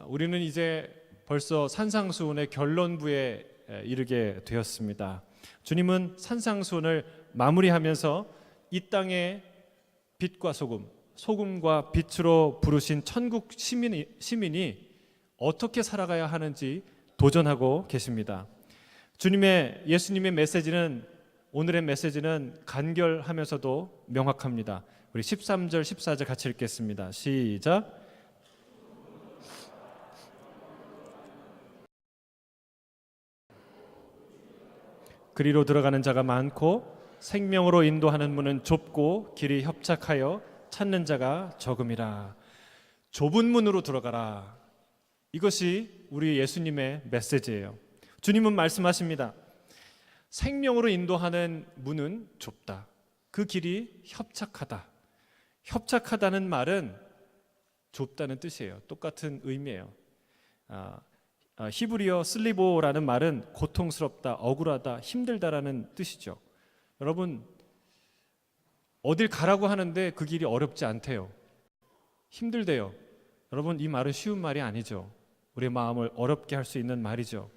우리는 이제 벌써 산상수훈의 결론부에 이르게 되었습니다. 주님은 산상수훈을 마무리하면서 이 땅의 빛과 소금과 빛으로 부르신 천국 시민이 어떻게 살아가야 하는지 도전하고 계십니다. 예수님의 메시지는, 오늘의 메시지는 간결하면서도 명확합니다. 우리 13절 14절 같이 읽겠습니다. 시작. 그리로 들어가는 자가 많고 생명으로 인도하는 문은 좁고 길이 협착하여 찾는 자가 적음이라. 좁은 문으로 들어가라. 이것이 우리 예수님의 메시지예요. 주님은 말씀하십니다. 생명으로 인도하는 문은 좁다. 그 길이 협착하다. 협착하다는 말은 좁다는 뜻이에요. 똑같은 의미예요. 히브리어 슬리보라는 말은 고통스럽다, 억울하다, 힘들다라는 뜻이죠. 여러분, 어딜 가라고 하는데 그 길이 어렵지 않대요. 힘들대요. 여러분, 이 말은 쉬운 말이 아니죠. 우리의 마음을 어렵게 할 수 있는 말이죠.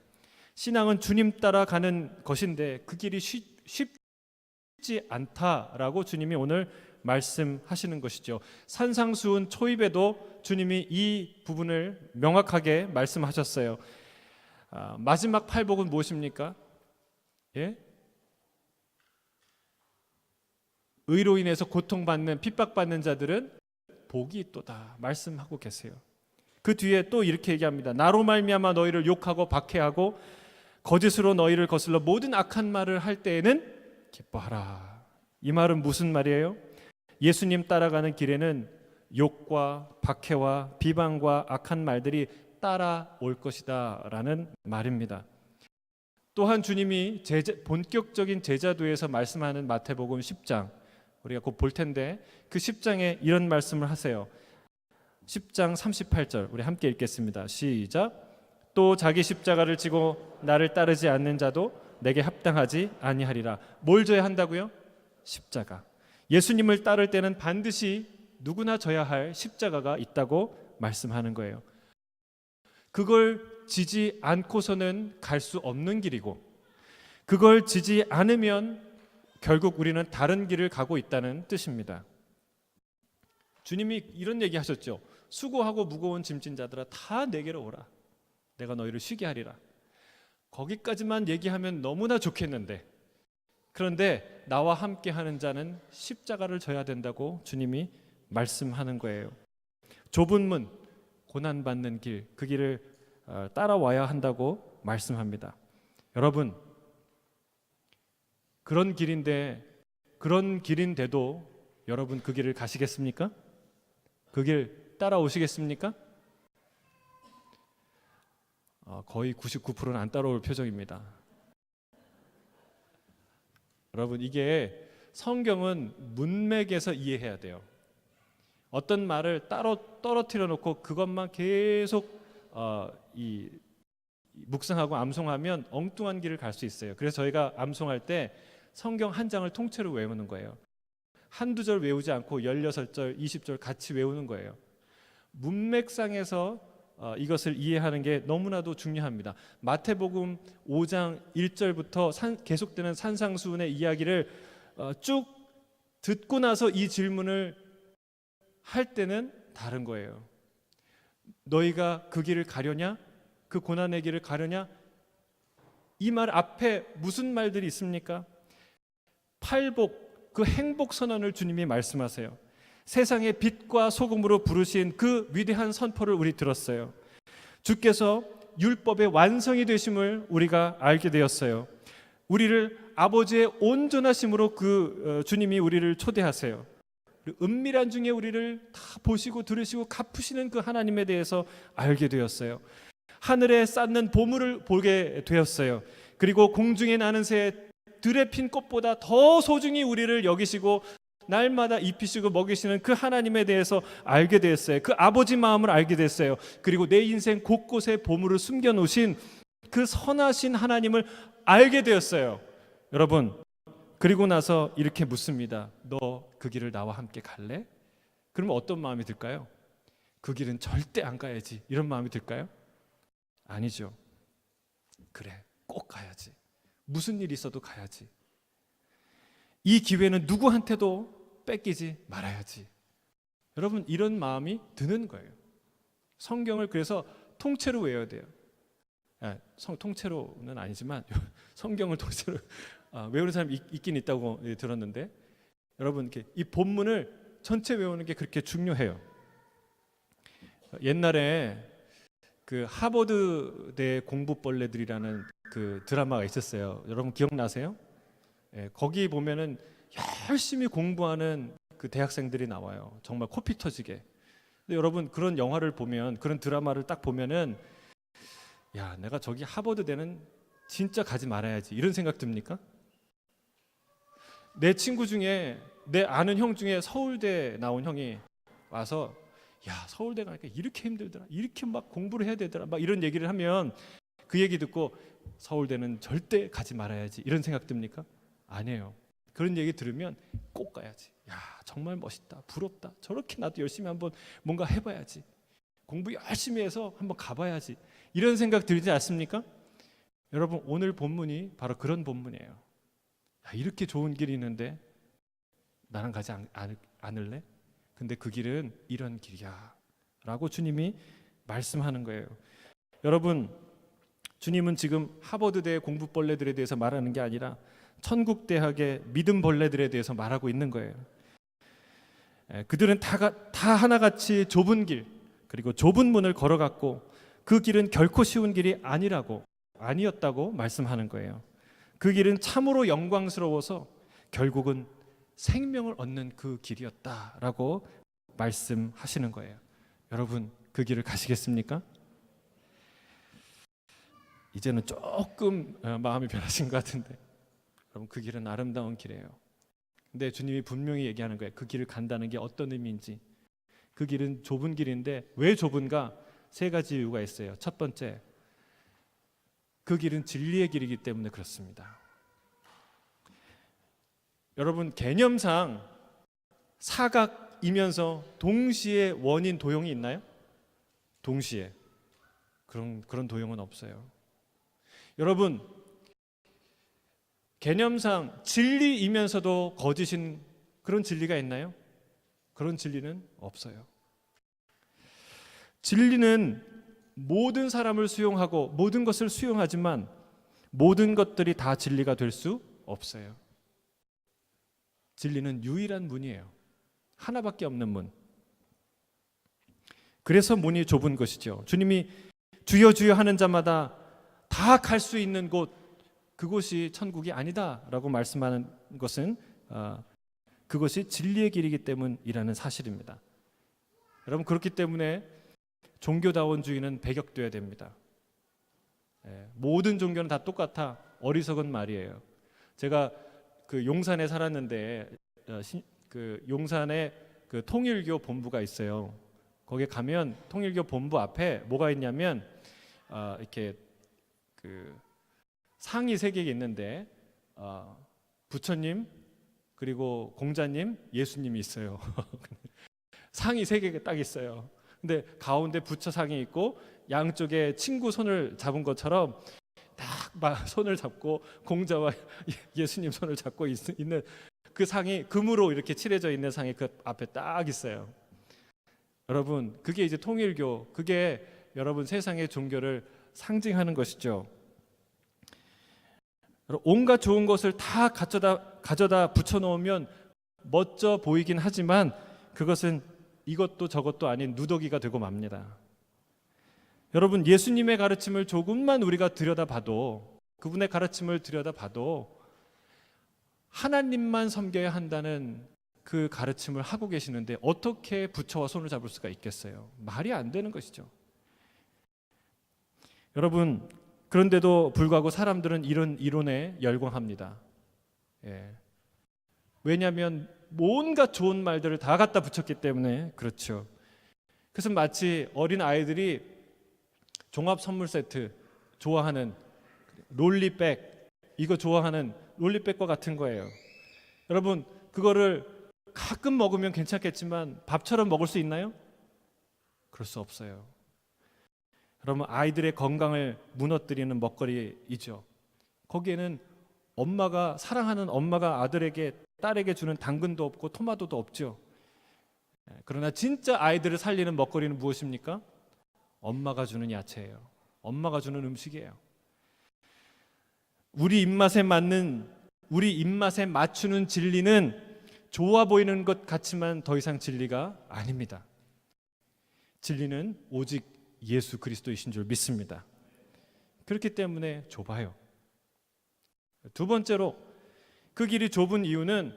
신앙은 주님 따라가는 것인데 그 길이 쉽지 않다라고 주님이 오늘 말씀하시는 것이죠. 산상수훈 초입에도 주님이 이 부분을 명확하게 말씀하셨어요. 마지막 팔복은 무엇입니까? 예? 의로 인해서 고통받는, 핍박받는 자들은 복이 있도다 말씀하고 계세요. 그 뒤에 또 이렇게 얘기합니다. 나로 말미암아 너희를 욕하고 박해하고 거짓으로 너희를 거슬러 모든 악한 말을 할 때에는 기뻐하라. 이 말은 무슨 말이에요? 예수님 따라가는 길에는 욕과 박해와 비방과 악한 말들이 따라올 것이다 라는 말입니다. 또한 주님이 본격적인 제자도에서 말씀하는 마태복음 10장, 우리가 곧 볼 텐데 그 10장에 이런 말씀을 하세요. 10장 38절 우리 함께 읽겠습니다. 시작. 또 자기 십자가를 지고 나를 따르지 않는 자도 내게 합당하지 아니하리라. 뭘 져야 한다고요? 십자가. 예수님을 따를 때는 반드시 누구나 져야 할 십자가가 있다고 말씀하는 거예요. 그걸 지지 않고서는 갈 수 없는 길이고, 그걸 지지 않으면 결국 우리는 다른 길을 가고 있다는 뜻입니다. 주님이 이런 얘기 하셨죠. 수고하고 무거운 짐진 자들아 다 내게로 오라. 내가 너희를 쉬게 하리라. 거기까지만 얘기하면 너무나 좋겠는데, 그런데 나와 함께 하는 자는 십자가를 져야 된다고 주님이 말씀하는 거예요. 좁은 문, 고난받는 길, 그 길을 따라와야 한다고 말씀합니다. 여러분, 그런 길인데도 여러분 그 길을 가시겠습니까? 그 길 따라오시겠습니까? 거의 99%는 안 따라올 표정입니다. 여러분, 이게 성경은 문맥에서 이해해야 돼요. 어떤 말을 따로 떨어뜨려 놓고 그것만 계속 묵상하고 암송하면 엉뚱한 길을 갈 수 있어요. 그래서 저희가 암송할 때 성경 한 장을 통째로 외우는 거예요. 한두 절 외우지 않고 16절, 20절 같이 외우는 거예요. 문맥상에서 이것을 이해하는 게 너무나도 중요합니다. 마태복음 5장 1절부터 계속되는 산상수훈의 이야기를 쭉 듣고 나서 이 질문을 할 때는 다른 거예요. 너희가 그 길을 가려냐? 그 고난의 길을 가려냐? 이 말 앞에 무슨 말들이 있습니까? 팔복, 그 행복 선언을 주님이 말씀하세요. 세상의 빛과 소금으로 부르신 그 위대한 선포를 우리 들었어요. 주께서 율법의 완성이 되심을 우리가 알게 되었어요. 우리를 아버지의 온전하심으로 주님이 우리를 초대하세요. 은밀한 중에 우리를 다 보시고 들으시고 갚으시는 그 하나님에 대해서 알게 되었어요. 하늘에 쌓는 보물을 보게 되었어요. 그리고 공중에 나는 새, 들에 핀 꽃보다 더 소중히 우리를 여기시고 날마다 입히시고 먹이시는 그 하나님에 대해서 알게 됐어요. 그 아버지 마음을 알게 됐어요. 그리고 내 인생 곳곳에 보물을 숨겨놓으신 그 선하신 하나님을 알게 되었어요. 여러분, 그리고 나서 이렇게 묻습니다. 너 그 길을 나와 함께 갈래? 그러면 어떤 마음이 들까요? 그 길은 절대 안 가야지 이런 마음이 들까요? 아니죠. 그래, 꼭 가야지. 무슨 일이 있어도 가야지. 이 기회는 누구한테도 뺏기지 말아야지. 여러분, 이런 마음이 드는 거예요. 성경을 그래서 통째로 외워야 돼요. 통째로는 아니지만 성경을 통째로 외우는 사람이 있긴 있다고 들었는데, 여러분 이렇게 이 본문을 전체 외우는 게 그렇게 중요해요. 옛날에 그 하버드대 공부벌레들이라는 그 드라마가 있었어요. 여러분 기억나세요? 거기 보면은 열심히 공부하는 그 대학생들이 나와요. 정말 코피 터지게. 근데 여러분, 그런 영화를 보면, 그런 드라마를 딱 보면은, 야, 내가 저기 하버드대는 진짜 가지 말아야지 이런 생각 듭니까? 내 친구 중에, 내 아는 형 중에 서울대 나온 형이 와서, 야, 서울대 가니까 이렇게 힘들더라, 이렇게 막 공부를 해야 되더라, 막 이런 얘기를 하면 그 얘기 듣고 서울대는 절대 가지 말아야지 이런 생각 듭니까? 아니에요. 그런 얘기 들으면 꼭 가야지. 야, 정말 멋있다, 부럽다, 저렇게 나도 열심히 한번 뭔가 해봐야지, 공부 열심히 해서 한번 가봐야지, 이런 생각 들지 않습니까? 여러분, 오늘 본문이 바로 그런 본문이에요. 야, 이렇게 좋은 길이 있는데 나는 가지 않을래? 근데 그 길은 이런 길이야 라고 주님이 말씀하는 거예요. 여러분, 주님은 지금 하버드대 공부벌레들에 대해서 말하는 게 아니라 천국대학의 믿음벌레들에 대해서 말하고 있는 거예요. 그들은 다 하나같이 좁은 길, 그리고 좁은 문을 걸어갔고 그 길은 결코 쉬운 길이 아니었다고 말씀하는 거예요. 그 길은 참으로 영광스러워서 결국은 생명을 얻는 그 길이었다라고 말씀하시는 거예요. 여러분, 그 길을 가시겠습니까? 이제는 조금 마음이 변하신 것 같은데, 여러분, 그 길은 아름다운 길이에요. 근데 주님이 분명히 얘기하는 거예요. 그 길을 간다는 게 어떤 의미인지. 그 길은 좁은 길인데 왜 좁은가? 세 가지 이유가 있어요. 첫 번째, 그 길은 진리의 길이기 때문에 그렇습니다. 여러분, 개념상 사각이면서 동시에 원인 도형이 있나요? 동시에 그런 도형은 없어요. 여러분, 개념상 진리이면서도 거짓인 그런 진리가 있나요? 그런 진리는 없어요. 진리는 모든 사람을 수용하고 모든 것을 수용하지만 모든 것들이 다 진리가 될 수 없어요. 진리는 유일한 문이에요. 하나밖에 없는 문. 그래서 문이 좁은 것이죠. 주님이 주여 주여 하는 자마다 다 갈 수 있는 곳, 그곳이 천국이 아니다라고 말씀하는 것은 그것이 진리의 길이기 때문이라는 사실입니다. 여러분, 그렇기 때문에 종교다원주의는 배격돼야 됩니다. 모든 종교는 다 똑같아. 어리석은 말이에요. 제가 그 용산에 살았는데 그 용산에 그 통일교 본부가 있어요. 거기 가면 통일교 본부 앞에 뭐가 있냐면 이렇게 그 상이 3개 있는데 부처님, 그리고 공자님, 예수님이 있어요. 상이 3개가 딱 있어요. 근데 가운데 부처 상이 있고 양쪽에 친구 손을 잡은 것처럼 딱 손을 잡고 공자와 예수님 손을 잡고 있는 그 상이 금으로 이렇게 칠해져 있는 상이 그 앞에 딱 있어요. 여러분, 그게 이제 통일교, 그게 여러분 세상의 종교를 상징하는 것이죠. 온갖 좋은 것을 다 가져다 붙여놓으면 멋져 보이긴 하지만 그것은 이것도 저것도 아닌 누더기가 되고 맙니다. 여러분, 예수님의 가르침을 조금만 우리가 들여다봐도, 그분의 가르침을 들여다봐도 하나님만 섬겨야 한다는 그 가르침을 하고 계시는데 어떻게 부처와 손을 잡을 수가 있겠어요? 말이 안 되는 것이죠. 여러분, 그런데도 불구하고 사람들은 이런 이론에 열광합니다. 왜냐하면 온갖 좋은 말들을 다 갖다 붙였기 때문에 그렇죠. 그래서 마치 어린 아이들이 종합 선물 세트 좋아하는 롤리백, 이거 좋아하는 롤리백과 같은 거예요. 여러분, 그거를 가끔 먹으면 괜찮겠지만 밥처럼 먹을 수 있나요? 그럴 수 없어요. 그러면 아이들의 건강을 무너뜨리는 먹거리이죠. 거기에는 사랑하는 엄마가 아들에게 딸에게 주는 당근도 없고 토마토도 없죠. 그러나 진짜 아이들을 살리는 먹거리는 무엇입니까? 엄마가 주는 야채예요. 엄마가 주는 음식이에요. 우리 입맛에 맞추는 진리는 좋아 보이는 것 같지만 더 이상 진리가 아닙니다. 진리는 오직 예수 그리스도이신 줄 믿습니다. 그렇기 때문에 좁아요. 두 번째로 그 길이 좁은 이유는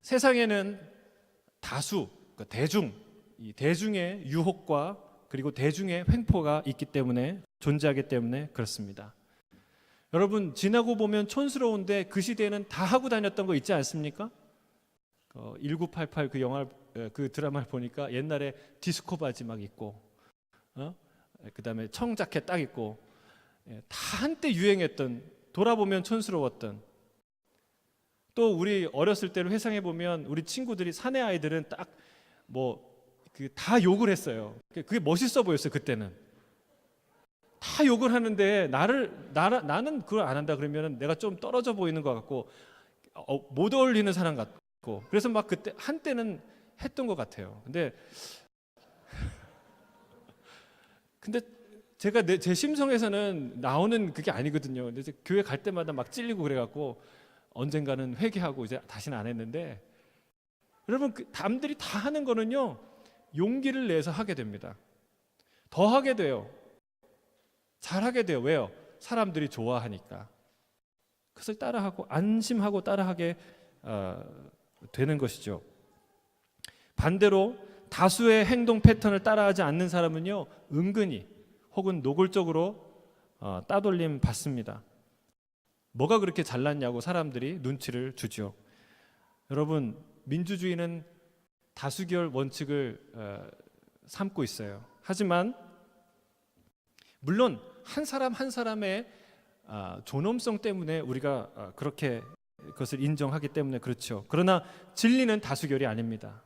세상에는 다수, 이 대중의 유혹과 그리고 대중의 횡포가 있기 때문에, 존재하기 때문에 그렇습니다. 여러분, 지나고 보면 촌스러운데 그 시대에는 다 하고 다녔던 거 있지 않습니까? 1988 그 영화, 그 드라마를 보니까 옛날에 디스코 바지 막 입고, 그다음에 청자켓 딱 입고, 다 한때 유행했던, 돌아보면 촌스러웠던. 또 우리 어렸을 때를 회상해 보면 우리 친구들이, 사내 아이들은 딱 다 욕을 했어요. 그게 멋있어 보였어요. 그때는 다 욕을 하는데 나는 그걸 안 한다 그러면 내가 좀 떨어져 보이는 것 같고, 못 어울리는 사람 같고, 그래서 막 그때 한때는 했던 것 같아요. 근데 제가 제 심성에서는 나오는 그게 아니거든요. 근데 이제 교회 갈 때마다 막 찔리고 그래갖고 언젠가는 회개하고 이제 다시는 안 했는데, 여러분, 남들이 다 하는 거는요, 용기를 내서 하게 됩니다. 더 하게 돼요. 잘하게 돼요. 왜요? 사람들이 좋아하니까. 그것을 따라하고 안심하고 따라하게 되는 것이죠. 반대로 다수의 행동 패턴을 따라하지 않는 사람은요, 은근히 혹은 노골적으로 따돌림 받습니다. 뭐가 그렇게 잘났냐고 사람들이 눈치를 주죠. 여러분, 민주주의는 다수결 원칙을 삼고 있어요. 하지만 물론 한 사람 한 사람의 존엄성 때문에 우리가 그렇게 그것을 인정하기 때문에 그렇죠. 그러나 진리는 다수결이 아닙니다.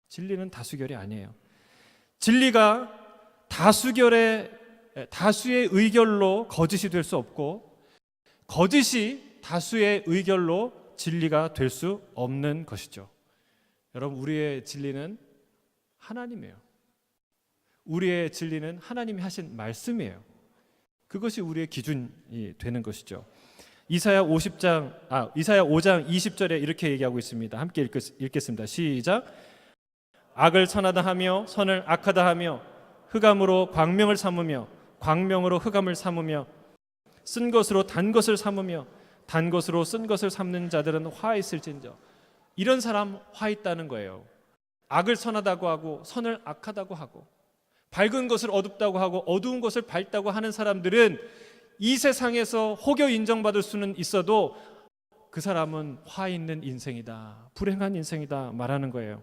진리는 다수결이 아니에요. 진리가 다수의 의결로 거짓이 될 수 없고, 거짓이 다수의 의결로 진리가 될 수 없는 것이죠. 여러분, 우리의 진리는 하나님이에요. 우리의 진리는 하나님이 하신 말씀이에요. 그것이 우리의 기준이 되는 것이죠. 이사야 5장 20절에 이렇게 얘기하고 있습니다. 함께 읽겠습니다. 시작. 악을 선하다 하며 선을 악하다 하며 흑암으로 광명을 삼으며 광명으로 흑암을 삼으며 쓴 것으로 단 것을 삼으며 단 것으로 쓴 것을 삼는 자들은 화 있을진저. 이런 사람 화 있다는 거예요. 악을 선하다고 하고 선을 악하다고 하고, 밝은 것을 어둡다고 하고 어두운 것을 밝다고 하는 사람들은 이 세상에서 혹여 인정받을 수는 있어도 그 사람은 화 있는 인생이다, 불행한 인생이다 말하는 거예요.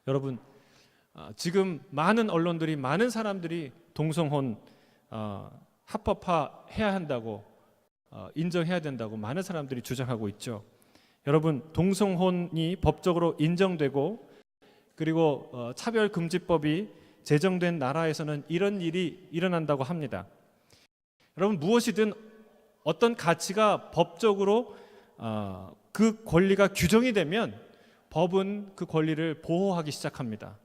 여러분, 지금 많은 언론들이, 많은 사람들이 동성혼 합법화해야 한다고, 인정해야 된다고 많은 사람들이 주장하고 있죠. 여러분, 동성혼이 법적으로 인정되고 그리고 차별금지법이 제정된 나라에서는 이런 일이 일어난다고 합니다. 여러분, 무엇이든 어떤 가치가 법적으로 그 권리가 규정이 되면 법은 그 권리를 보호하기 시작합니다.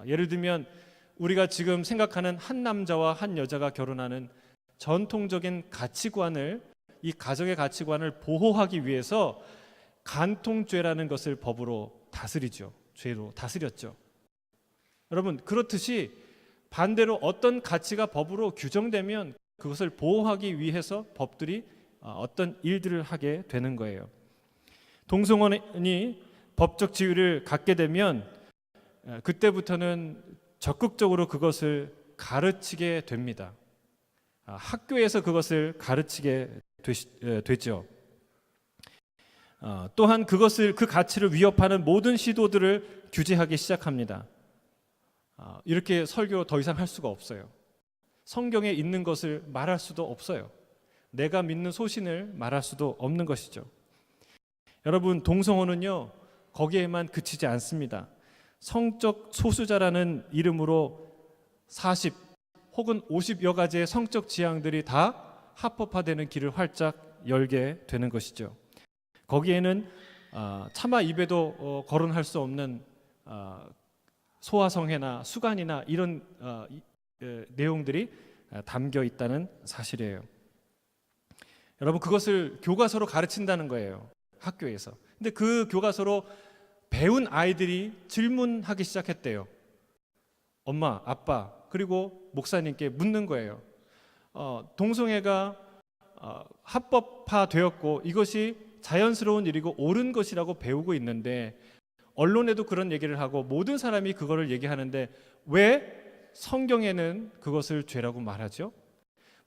예를 들면 우리가 지금 생각하는 한 남자와 한 여자가 결혼하는 전통적인 가치관을, 이 가정의 가치관을 보호하기 위해서 간통죄라는 것을 법으로 다스리죠. 죄로 다스렸죠. 여러분, 그렇듯이 반대로 어떤 가치가 법으로 규정되면 그것을 보호하기 위해서 법들이 어떤 일들을 하게 되는 거예요. 동성혼이 법적 지위를 갖게 되면 그때부터는 적극적으로 그것을 가르치게 됩니다. 학교에서 그것을 가르치게 되죠. 또한 그 가치를 위협하는 모든 시도들을 규제하기 시작합니다. 이렇게 설교 더 이상 할 수가 없어요. 성경에 있는 것을 말할 수도 없어요. 내가 믿는 소신을 말할 수도 없는 것이죠. 여러분, 동성혼은요, 거기에만 그치지 않습니다. 성적 소수자라는 이름으로 40 혹은 50여 가지의 성적 지향들이 다 합법화되는 길을 활짝 열게 되는 것이죠. 거기에는 차마 입에도 거론할 수 없는 소아성애나 수간이나 이런 내용들이 담겨 있다는 사실이에요. 여러분, 그것을 교과서로 가르친다는 거예요, 학교에서. 근데 그 교과서로 배운 아이들이 질문하기 시작했대요. 엄마, 아빠, 그리고 목사님께 묻는 거예요. 동성애가 합법화되었고 이것이 자연스러운 일이고 옳은 것이라고 배우고 있는데, 언론에도 그런 얘기를 하고 모든 사람이 그거를 얘기하는데 왜 성경에는 그것을 죄라고 말하죠?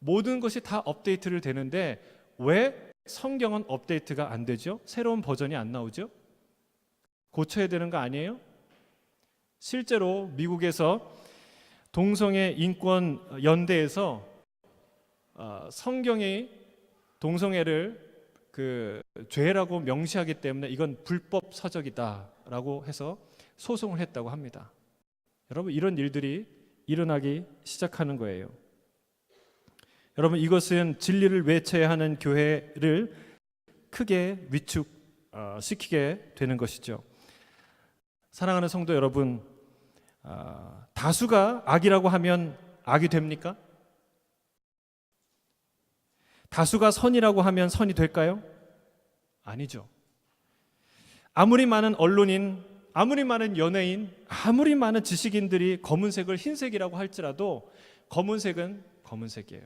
모든 것이 다 업데이트를 되는데 왜 성경은 업데이트가 안 되죠? 새로운 버전이 안 나오죠? 고쳐야 되는 거 아니에요? 실제로 미국에서 동성애 인권 연대에서 성경이 동성애를 죄라고 명시하기 때문에 이건 불법 서적이다라고 해서 소송을 했다고 합니다. 여러분, 이런 일들이 일어나기 시작하는 거예요. 여러분, 이것은 진리를 외쳐야 하는 교회를 크게 위축시키게 되는 것이죠. 사랑하는 성도 여러분, 다수가 악이라고 하면 악이 됩니까? 다수가 선이라고 하면 선이 될까요? 아니죠. 아무리 많은 언론인, 아무리 많은 연예인, 아무리 많은 지식인들이 검은색을 흰색이라고 할지라도 검은색은 검은색이에요.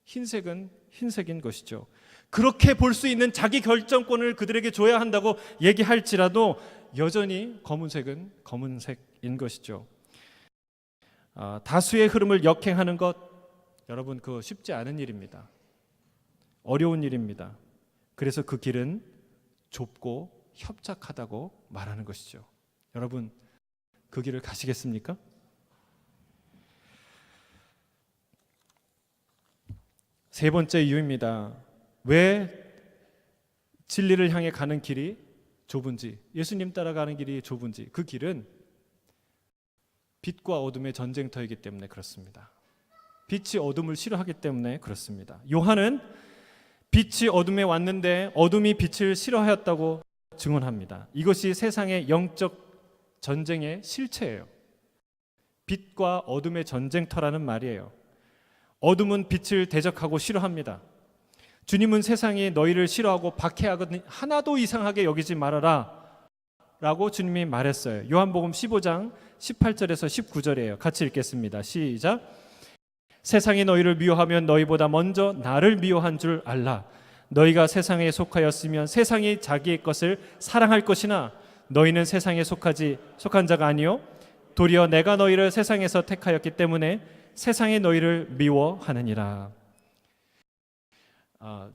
흰색은 흰색인 것이죠. 그렇게 볼 수 있는 자기 결정권을 그들에게 줘야 한다고 얘기할지라도 여전히 검은색은 검은색인 것이죠. 다수의 흐름을 역행하는 것, 여러분, 그거 쉽지 않은 일입니다. 어려운 일입니다. 그래서 그 길은 좁고 협착하다고 말하는 것이죠. 여러분, 그 길을 가시겠습니까? 세 번째 이유입니다. 왜 진리를 향해 가는 길이 좁은지, 예수님 따라가는 길이 좁은지, 그 길은 빛과 어둠의 전쟁터이기 때문에 그렇습니다. 빛이 어둠을 싫어하기 때문에 그렇습니다. 요한은 빛이 어둠에 왔는데 어둠이 빛을 싫어하였다고 증언합니다. 이것이 세상의 영적 전쟁의 실체예요. 빛과 어둠의 전쟁터라는 말이에요. 어둠은 빛을 대적하고 싫어합니다. 주님은 세상이 너희를 싫어하고 박해하거든 하나도 이상하게 여기지 말아라 라고 주님이 말했어요. 요한복음 15장 18절에서 19절이에요. 같이 읽겠습니다. 시작. 세상이 너희를 미워하면 너희보다 먼저 나를 미워한 줄 알라. 너희가 세상에 속하였으면 세상이 자기의 것을 사랑할 것이나 너희는 세상에 속한 자가 아니요 도리어 내가 너희를 세상에서 택하였기 때문에 세상이 너희를 미워하느니라.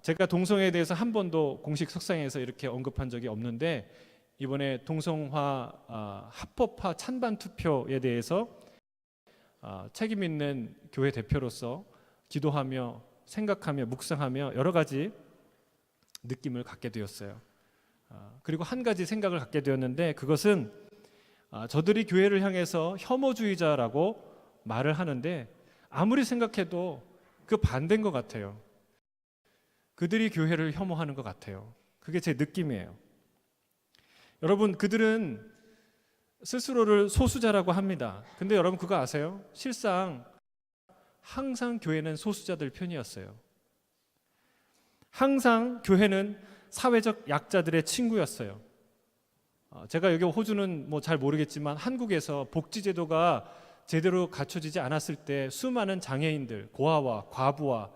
제가 동성애에 대해서 한 번도 공식 석상에서 이렇게 언급한 적이 없는데, 이번에 동성화 합법화 찬반 투표에 대해서 책임 있는 교회 대표로서 기도하며 생각하며 묵상하며 여러 가지 느낌을 갖게 되었어요. 그리고 한 가지 생각을 갖게 되었는데, 그것은 저들이 교회를 향해서 혐오주의자라고 말을 하는데 아무리 생각해도 그 반대인 것 같아요. 그들이 교회를 혐오하는 것 같아요. 그게 제 느낌이에요. 여러분, 그들은 스스로를 소수자라고 합니다. 근데 여러분 그거 아세요? 실상 항상 교회는 소수자들 편이었어요. 항상 교회는 사회적 약자들의 친구였어요. 제가 여기 호주는 뭐 잘 모르겠지만 한국에서 복지제도가 제대로 갖춰지지 않았을 때 수많은 장애인들, 고아와 과부와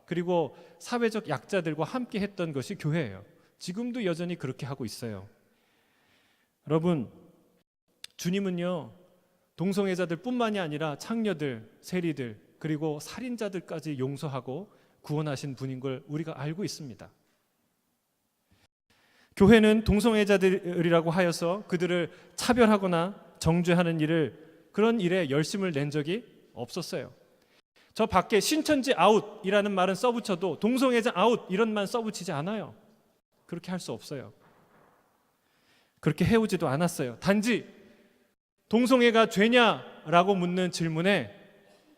그리고 사회적 약자들과 함께 했던 것이 교회예요. 지금도 여전히 그렇게 하고 있어요. 여러분, 주님은요, 동성애자들 뿐만이 아니라 창녀들, 세리들, 그리고 살인자들까지 용서하고 구원하신 분인 걸 우리가 알고 있습니다. 교회는 동성애자들이라고 하여서 그들을 차별하거나 정죄하는 그런 일에 열심을 낸 적이 없었어요. 저 밖에 신천지 아웃이라는 말은 써붙여도 동성애자 아웃 이런 말 써붙이지 않아요. 그렇게 할 수 없어요. 그렇게 해오지도 않았어요. 단지 동성애가 죄냐라고 묻는 질문에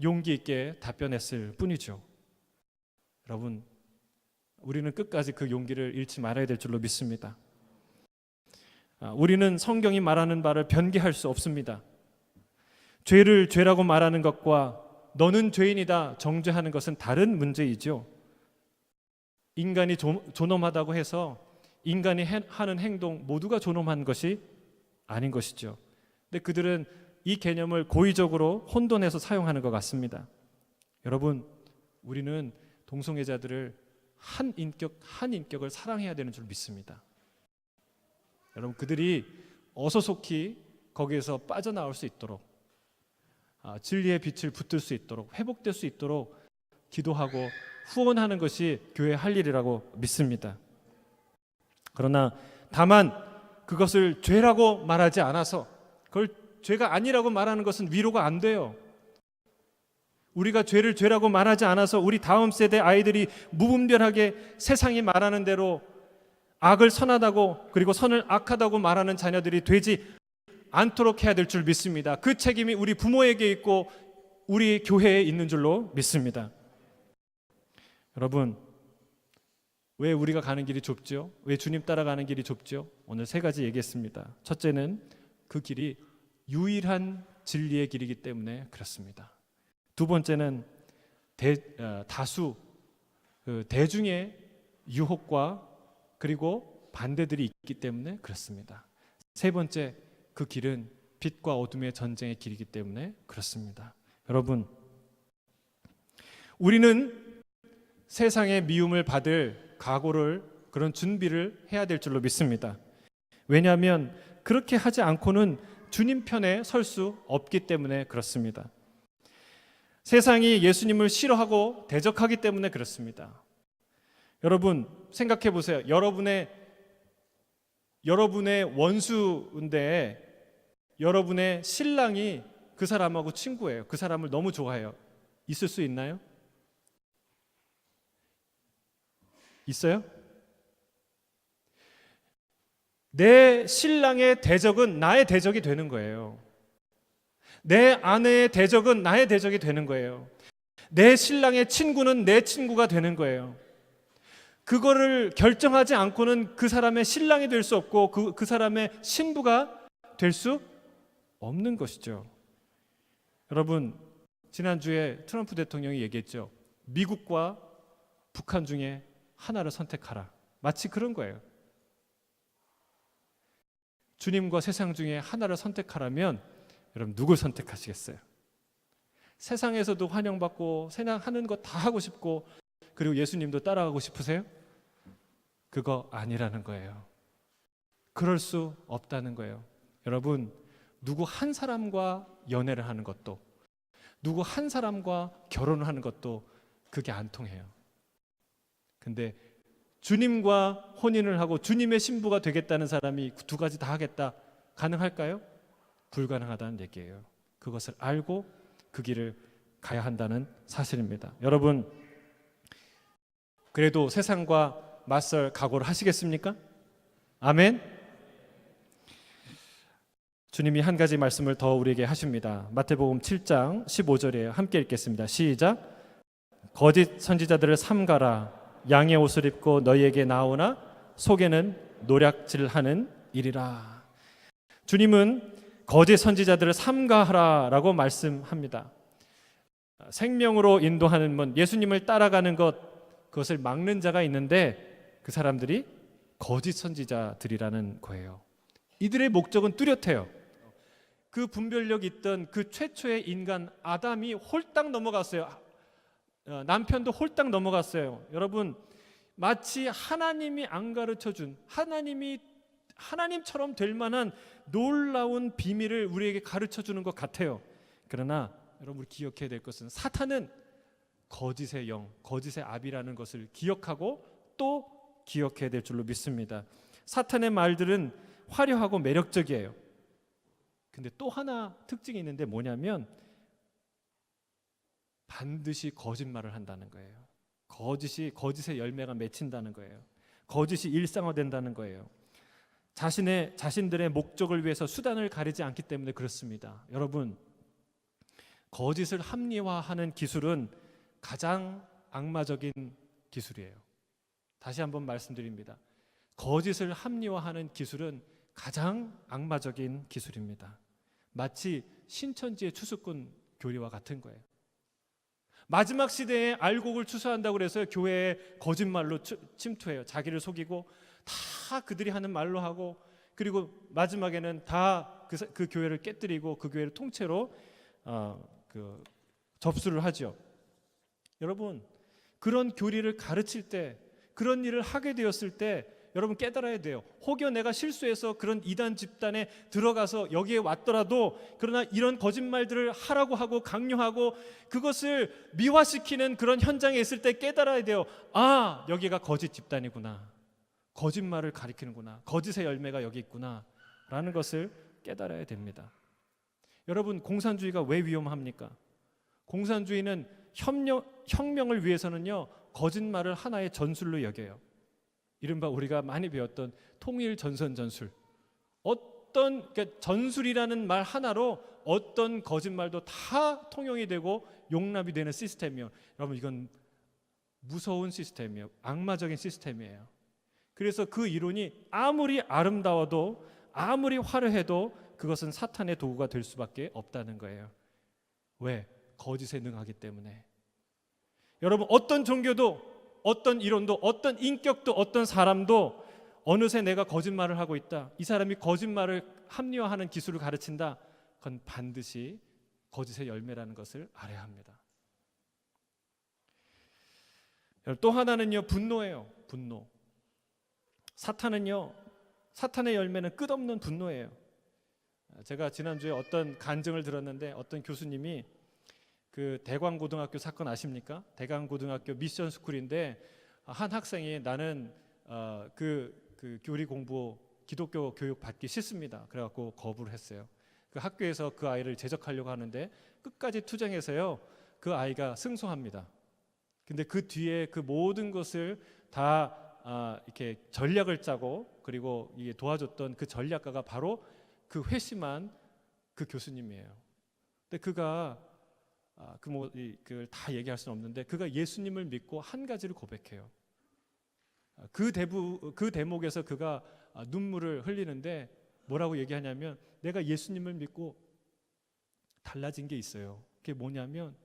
용기 있게 답변했을 뿐이죠. 여러분, 우리는 끝까지 그 용기를 잃지 말아야 될 줄로 믿습니다. 우리는 성경이 말하는 바를 변개할 수 없습니다. 죄를 죄라고 말하는 것과 너는 죄인이다 정죄하는 것은 다른 문제이죠. 인간이 존엄하다고 해서 인간이 하는 행동 모두가 존엄한 것이 아닌 것이죠. 근데 그들은 이 개념을 고의적으로 혼돈해서 사용하는 것 같습니다. 여러분, 우리는 동성애자들을 한 인격을 사랑해야 되는 줄 믿습니다. 여러분, 그들이 어서속히 거기에서 빠져나올 수 있도록, 진리의 빛을 붙들 수 있도록, 회복될 수 있도록 기도하고 후원하는 것이 교회의 할 일이라고 믿습니다. 그러나 다만 그것을 죄라고 말하지 않아서, 그걸 죄가 아니라고 말하는 것은 위로가 안 돼요. 우리가 죄를 죄라고 말하지 않아서 우리 다음 세대 아이들이 무분별하게 세상이 말하는 대로 악을 선하다고, 그리고 선을 악하다고 말하는 자녀들이 되지 않도록 해야 될 줄 믿습니다. 그 책임이 우리 부모에게 있고 우리 교회에 있는 줄로 믿습니다. 여러분, 왜 우리가 가는 길이 좁죠? 왜 주님 따라가는 길이 좁죠? 오늘 세 가지 얘기했습니다. 첫째는 그 길이 유일한 진리의 길이기 때문에 그렇습니다. 두 번째는 대중의 유혹과 그리고 반대들이 있기 때문에 그렇습니다. 세 번째, 그 길은 빛과 어둠의 전쟁의 길이기 때문에 그렇습니다. 여러분, 우리는 세상의 미움을 받을 각오를, 그런 준비를 해야 될 줄로 믿습니다. 왜냐하면 그렇게 하지 않고는 주님 편에 설 수 없기 때문에 그렇습니다. 세상이 예수님을 싫어하고 대적하기 때문에 그렇습니다. 여러분, 생각해 보세요. 여러분의 원수인데 여러분의 신랑이 그 사람하고 친구예요. 그 사람을 너무 좋아해요. 있을 수 있나요? 있어요? 내 신랑의 대적은 나의 대적이 되는 거예요. 내 아내의 대적은 나의 대적이 되는 거예요. 내 신랑의 친구는 내 친구가 되는 거예요. 그거를 결정하지 않고는 그 사람의 신랑이 될 수 없고 그 사람의 신부가 될 수 없는 것이죠. 여러분, 지난주에 트럼프 대통령이 얘기했죠. 미국과 북한 중에 하나를 선택하라. 마치 그런 거예요. 주님과 세상 중에 하나를 선택하라면 여러분, 누굴 선택하시겠어요? 세상에서도 환영받고 세상 하는 거 다 하고 싶고 그리고 예수님도 따라가고 싶으세요? 그거 아니라는 거예요. 그럴 수 없다는 거예요. 여러분, 누구 한 사람과 연애를 하는 것도, 누구 한 사람과 결혼을 하는 것도 그게 안 통해요. 근데 주님과 혼인을 하고 주님의 신부가 되겠다는 사람이 두 가지 다 하겠다, 가능할까요? 불가능하다는 얘기예요. 그것을 알고 그 길을 가야 한다는 사실입니다. 여러분, 그래도 세상과 맞설 각오를 하시겠습니까? 아멘. 주님이 한 가지 말씀을 더 우리에게 하십니다. 마태복음 7장 15절이에요. 함께 읽겠습니다. 시작. 거짓 선지자들을 삼가라. 양의 옷을 입고 너희에게 나오나 속에는 노략질하는 일이라. 주님은 거짓 선지자들을 삼가하라라고 말씀합니다. 생명으로 인도하는 문, 예수님을 따라가는 것, 그것을 막는 자가 있는데 그 사람들이 거짓 선지자들이라는 거예요. 이들의 목적은 뚜렷해요. 그 분별력 있던 그 최초의 인간 아담이 홀딱 넘어갔어요. 남편도 홀딱 넘어갔어요. 여러분, 마치 하나님이 안 가르쳐준, 하나님처럼 될 만한 놀라운 비밀을 우리에게 가르쳐주는 것 같아요. 그러나 여러분, 기억해야 될 것은 사탄은 거짓의 영, 거짓의 압이라는 것을 기억하고 또 기억해야 될 줄로 믿습니다. 사탄의 말들은 화려하고 매력적이에요. 근데 또 하나 특징이 있는데 뭐냐면 반드시 거짓말을 한다는 거예요. 거짓의 열매가 맺힌다는 거예요. 거짓이 일상화된다는 거예요. 자신들의 목적을 위해서 수단을 가리지 않기 때문에 그렇습니다. 여러분, 거짓을 합리화하는 기술은 가장 악마적인 기술이에요. 다시 한번 말씀드립니다. 거짓을 합리화하는 기술은 가장 악마적인 기술입니다. 마치 신천지의 추수꾼 교리와 같은 거예요. 마지막 시대에 알곡을 추수한다고 해서 교회에 거짓말로 침투해요. 자기를 속이고 다 그들이 하는 말로 하고, 그리고 마지막에는 다 그 교회를 깨뜨리고 그 교회를 통째로 접수를 하죠. 여러분, 그런 교리를 가르칠 때, 그런 일을 하게 되었을 때 여러분 깨달아야 돼요. 혹여 내가 실수해서 그런 이단 집단에 들어가서 여기에 왔더라도, 그러나 이런 거짓말들을 하라고 하고 강요하고 그것을 미화시키는 그런 현장에 있을 때 깨달아야 돼요. 아, 여기가 거짓 집단이구나, 거짓말을 가리키는구나, 거짓의 열매가 여기 있구나 라는 것을 깨달아야 됩니다. 여러분, 공산주의가 왜 위험합니까? 공산주의는 혁명을 위해서는요, 거짓말을 하나의 전술로 여겨요. 이른바 우리가 많이 배웠던 통일 전선 전술. 그러니까 전술이라는 말 하나로 어떤 거짓말도 다 통용이 되고 용납이 되는 시스템이요. 여러분, 이건 무서운 시스템이에요. 악마적인 시스템이에요. 그래서 그 이론이 아무리 아름다워도, 아무리 화려해도 그것은 사탄의 도구가 될 수밖에 없다는 거예요. 왜? 거짓에 능하기 때문에. 여러분, 어떤 종교도, 어떤 이론도, 어떤 인격도, 어떤 사람도 어느새 내가 거짓말을 하고 있다, 이 사람이 거짓말을 합리화하는 기술을 가르친다, 그건 반드시 거짓의 열매라는 것을 알아야 합니다. 또 하나는요, 분노예요. 분노. 사탄의 열매는 끝없는 분노예요. 제가 지난주에 어떤 간증을 들었는데, 어떤 교수님이 그 대광고등학교 사건 아십니까? 대광고등학교 미션 스쿨인데 한 학생이 나는 그 교리 공부, 기독교 교육 받기 싫습니다. 그래갖고 거부를 했어요. 그 학교에서 그 아이를 제적하려고 하는데 끝까지 투쟁해서요, 그 아이가 승소합니다. 근데 그 뒤에 그 모든 것을 다 이렇게 전략을 짜고, 그리고 이게 도와줬던 그 전략가가 바로 그 회심한 그 교수님이에요. 근데 그가 그걸 다 얘기할 수는 없는데, 그가 예수님을 믿고 한 가지를 고백해요. 그 대목에서 그가 눈물을 흘리는데 뭐라고 얘기하냐면, 내가 예수님을 믿고 달라진 게 있어요. 그게 뭐냐면,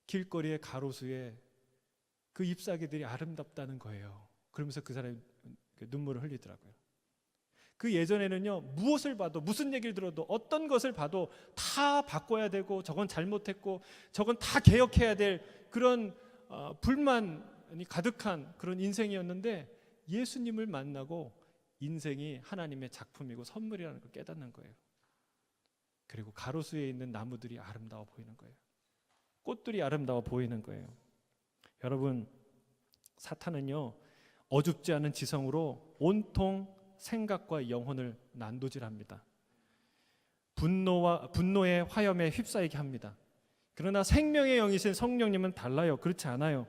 길거리의 가로수에 그 잎사귀들이 아름답다는 거예요. 그러면서 그 사람이 눈물을 흘리더라고요. 그 예전에는요, 무엇을 봐도, 무슨 얘기를 들어도, 어떤 것을 봐도 다 바꿔야 되고, 저건 잘못했고, 저건 다 개혁해야 될 그런 불만이 가득한 그런 인생이었는데, 예수님을 만나고 인생이 하나님의 작품이고 선물이라는 걸 깨닫는 거예요. 그리고 가로수에 있는 나무들이 아름다워 보이는 거예요. 꽃들이 아름다워 보이는 거예요. 여러분, 사탄은요, 어줍지 않은 지성으로 온통 생각과 영혼을 난도질합니다. 분노의 화염에 휩싸이게 합니다. 그러나 생명의 영이신 성령님은 달라요. 그렇지 않아요.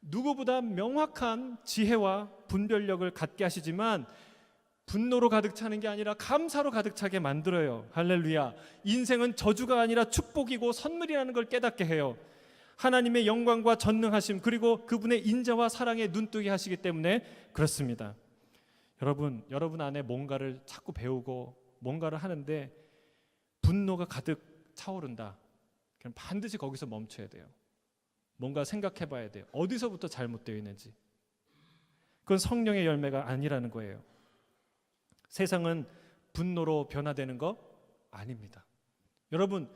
누구보다 명확한 지혜와 분별력을 갖게 하시지만 분노로 가득 차는 게 아니라 감사로 가득 차게 만들어요. 할렐루야. 인생은 저주가 아니라 축복이고 선물이라는 걸 깨닫게 해요. 하나님의 영광과 전능하심, 그리고 그분의 인자와 사랑에 눈뜨게 하시기 때문에 그렇습니다. 여러분 안에 뭔가를 자꾸 배우고 뭔가를 하는데 분노가 가득 차오른다, 그럼 반드시 거기서 멈춰야 돼요. 뭔가 생각해 봐야 돼요. 어디서부터 잘못되어 있는지. 그건 성령의 열매가 아니라는 거예요. 세상은 분노로 변화되는 거 아닙니다. 여러분,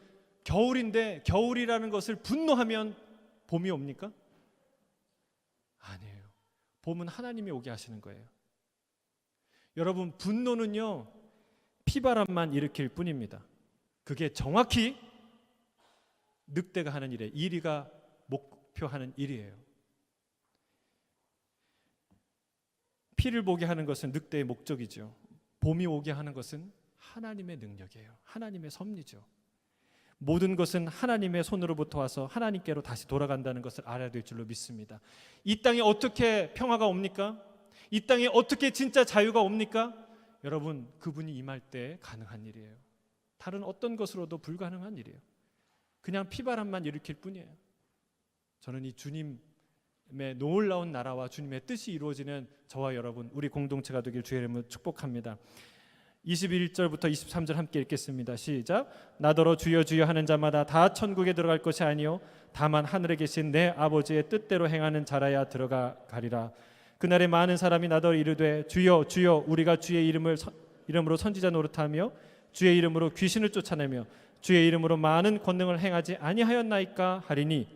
겨울인데 겨울이라는 것을 분노하면 봄이 옵니까? 아니에요. 봄은 하나님이 오게 하시는 거예요. 여러분, 분노는요, 피바람만 일으킬 뿐입니다. 그게 정확히 늑대가 하는 일이에요. 이리가 목표하는 일이에요. 피를 보게 하는 것은 늑대의 목적이죠. 봄이 오게 하는 것은 하나님의 능력이에요. 하나님의 섭리죠. 모든 것은 하나님의 손으로부터 와서 하나님께로 다시 돌아간다는 것을 알아야 될 줄로 믿습니다. 이 땅에 어떻게 평화가 옵니까? 이 땅에 어떻게 진짜 자유가 옵니까? 여러분, 그분이 임할 때 가능한 일이에요. 다른 어떤 것으로도 불가능한 일이에요. 그냥 피바람만 일으킬 뿐이에요. 저는 이 주님의 놀라운 나라와 주님의 뜻이 이루어지는 저와 여러분, 우리 공동체가 되길 주의 이름으로 축복합니다. 21절부터 23절 함께 읽겠습니다. 시작. 나더러 주여 주여 하는 자마다 다 천국에 들어갈 것이 아니요 다만 하늘에 계신 내 아버지의 뜻대로 행하는 자라야 들어가리라. 그날에 많은 사람이 나더러 이르되 주여 주여 우리가 주의 이름으로 선지자 노릇하며 주의 이름으로 귀신을 쫓아내며 주의 이름으로 많은 권능을 행하지 아니하였나이까 하리니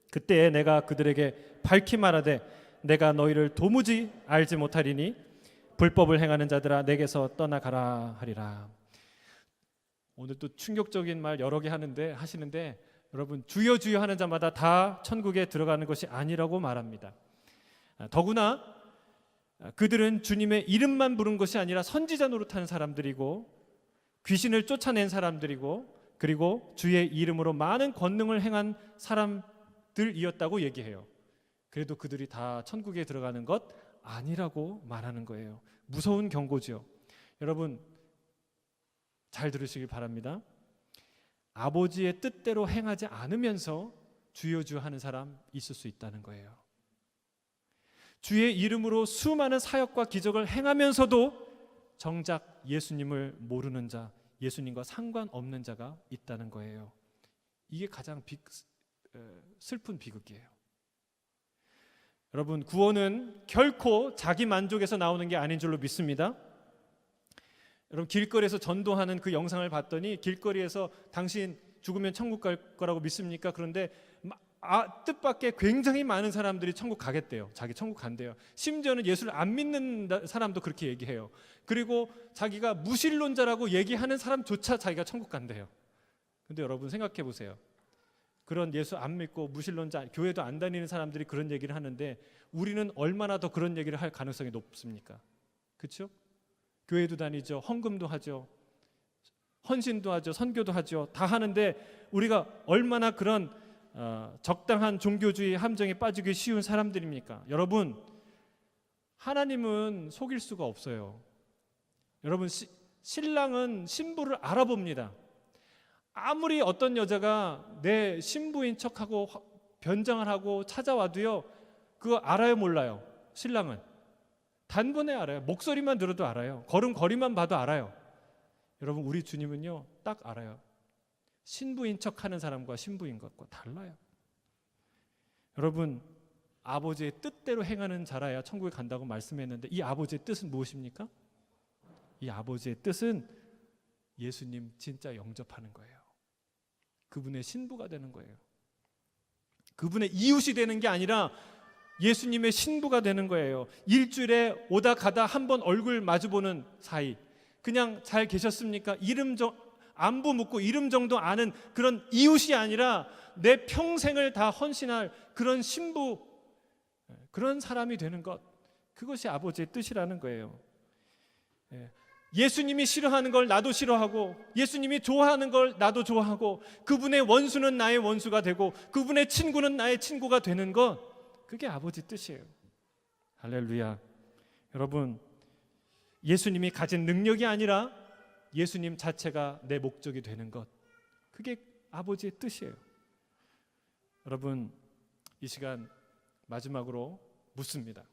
그때에 내가 그들에게 밝히 말하되 내가 너희를 도무지 알지 못하리니 불법을 행하는 자들아 내게서 떠나가라 하리라. 오늘 또 충격적인 말 여러 개 하시는데 여러분, 주여 주여 하는 자마다 다 천국에 들어가는 것이 아니라고 말합니다. 더구나 그들은 주님의 이름만 부른 것이 아니라 선지자 노릇하는 사람들이고 귀신을 쫓아낸 사람들이고 그리고 주의 이름으로 많은 권능을 행한 사람들이었다고 얘기해요. 그래도 그들이 다 천국에 들어가는 것 아니라고 말하는 거예요. 무서운 경고죠. 여러분, 잘 들으시길 바랍니다. 아버지의 뜻대로 행하지 않으면서 주여 주여 하는 사람 있을 수 있다는 거예요. 주의 이름으로 수많은 사역과 기적을 행하면서도 정작 예수님을 모르는 자, 예수님과 상관없는 자가 있다는 거예요. 이게 가장 슬픈 비극이에요. 여러분, 구원은 결코 자기 만족에서 나오는 게 아닌 줄로 믿습니다. 여러분, 길거리에서 전도하는 그 영상을 봤더니 길거리에서 당신 죽으면 천국 갈 거라고 믿습니까? 그런데 뜻밖의 굉장히 많은 사람들이 천국 가겠대요. 자기 천국 간대요. 심지어는 예수를 안 믿는 사람도 그렇게 얘기해요. 그리고 자기가 무신론자라고 얘기하는 사람조차 자기가 천국 간대요. 근데 여러분 생각해 보세요. 그런 예수 안 믿고 무신론자, 교회도 안 다니는 사람들이 그런 얘기를 하는데 우리는 얼마나 더 그런 얘기를 할 가능성이 높습니까? 그렇죠? 교회도 다니죠. 헌금도 하죠. 헌신도 하죠. 선교도 하죠. 다 하는데 우리가 얼마나 그런 적당한 종교주의 함정에 빠지기 쉬운 사람들입니까? 여러분, 하나님은 속일 수가 없어요. 여러분, 신랑은 신부를 알아봅니다. 아무리 어떤 여자가 내 신부인 척하고 변장을 하고 찾아와도요, 그거 알아요, 몰라요? 신랑은 단번에 알아요. 목소리만 들어도 알아요. 걸음걸이만 봐도 알아요. 여러분, 우리 주님은요 딱 알아요. 신부인 척하는 사람과 신부인 것과 달라요. 여러분, 아버지의 뜻대로 행하는 자라야 천국에 간다고 말씀했는데 이 아버지의 뜻은 무엇입니까? 이 아버지의 뜻은 예수님 진짜 영접하는 거예요. 그분의 신부가 되는 거예요. 그분의 이웃이 되는 게 아니라 예수님의 신부가 되는 거예요. 일주일에 오다 가다 한 번 얼굴 마주보는 사이, 그냥 잘 계셨습니까? 안부 묻고 이름 정도 아는 그런 이웃이 아니라 내 평생을 다 헌신할 그런 신부, 그런 사람이 되는 것, 그것이 아버지의 뜻이라는 거예요. 예수님이 싫어하는 걸 나도 싫어하고 예수님이 좋아하는 걸 나도 좋아하고 그분의 원수는 나의 원수가 되고 그분의 친구는 나의 친구가 되는 것, 그게 아버지 뜻이에요. 할렐루야. 여러분, 예수님이 가진 능력이 아니라 예수님 자체가 내 목적이 되는 것, 그게 아버지의 뜻이에요. 여러분, 이 시간 마지막으로 묻습니다.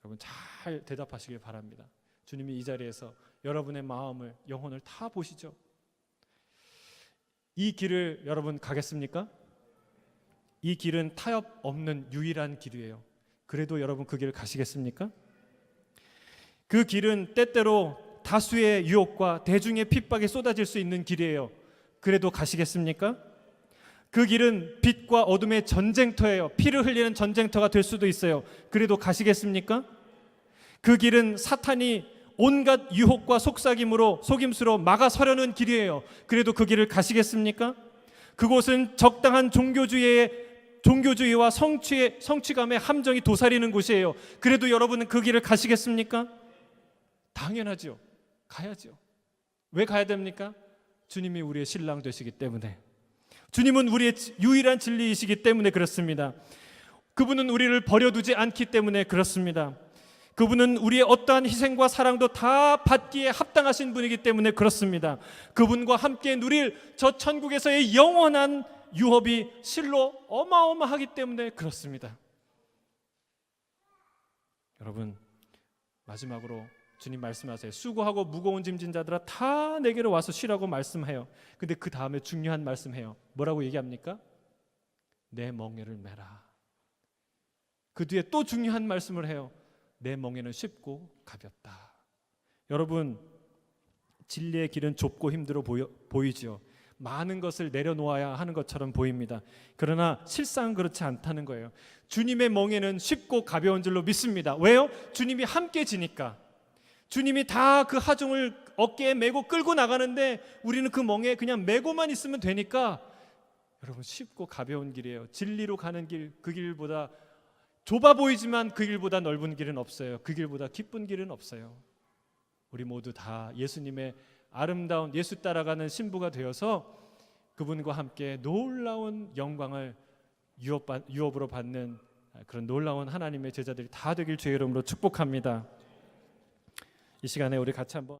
여러분 잘 대답하시길 바랍니다. 주님이 이 자리에서 여러분의 마음을, 영혼을 다 보시죠. 이 길을 여러분 가겠습니까? 이 길은 타협 없는 유일한 길이에요. 그래도 여러분 그 길을 가시겠습니까? 그 길은 때때로 다수의 유혹과 대중의 핍박이 쏟아질 수 있는 길이에요. 그래도 가시겠습니까? 그 길은 빛과 어둠의 전쟁터예요. 피를 흘리는 전쟁터가 될 수도 있어요. 그래도 가시겠습니까? 그 길은 사탄이 온갖 유혹과 속임수로 막아서려는 길이에요. 그래도 그 길을 가시겠습니까? 그곳은 적당한 종교주의와 성취감의 함정이 도사리는 곳이에요. 그래도 여러분은 그 길을 가시겠습니까? 당연하죠. 가야죠. 왜 가야 됩니까? 주님이 우리의 신랑 되시기 때문에, 주님은 우리의 유일한 진리이시기 때문에 그렇습니다. 그분은 우리를 버려두지 않기 때문에 그렇습니다. 그분은 우리의 어떠한 희생과 사랑도 다 받기에 합당하신 분이기 때문에 그렇습니다. 그분과 함께 누릴 저 천국에서의 영원한 유업이 실로 어마어마하기 때문에 그렇습니다. 여러분, 마지막으로 주님 말씀하세요. 수고하고 무거운 짐진 자들아 다 내게로 와서 쉬라고 말씀해요. 근데 그 다음에 중요한 말씀해요. 뭐라고 얘기합니까? 내 멍에를 메라. 그 뒤에 또 중요한 말씀을 해요. 내 멍에는 쉽고 가볍다. 여러분, 진리의 길은 좁고 힘들어 보이죠. 많은 것을 내려놓아야 하는 것처럼 보입니다. 그러나 실상은 그렇지 않다는 거예요. 주님의 멍에는 쉽고 가벼운 줄로 믿습니다. 왜요? 주님이 함께 지니까. 주님이 다 그 하중을 어깨에 메고 끌고 나가는데 우리는 그 멍에 그냥 메고만 있으면 되니까 여러분, 쉽고 가벼운 길이에요. 진리로 가는 길, 그 길보다 좁아 보이지만 그 길보다 넓은 길은 없어요. 그 길보다 기쁜 길은 없어요. 우리 모두 다 예수님의 아름다운 예수 따라가는 신부가 되어서 그분과 함께 놀라운 영광을 유업으로 받는 그런 놀라운 하나님의 제자들이 다 되길 주의 이름으로 축복합니다. 이 시간에 우리 같이 한번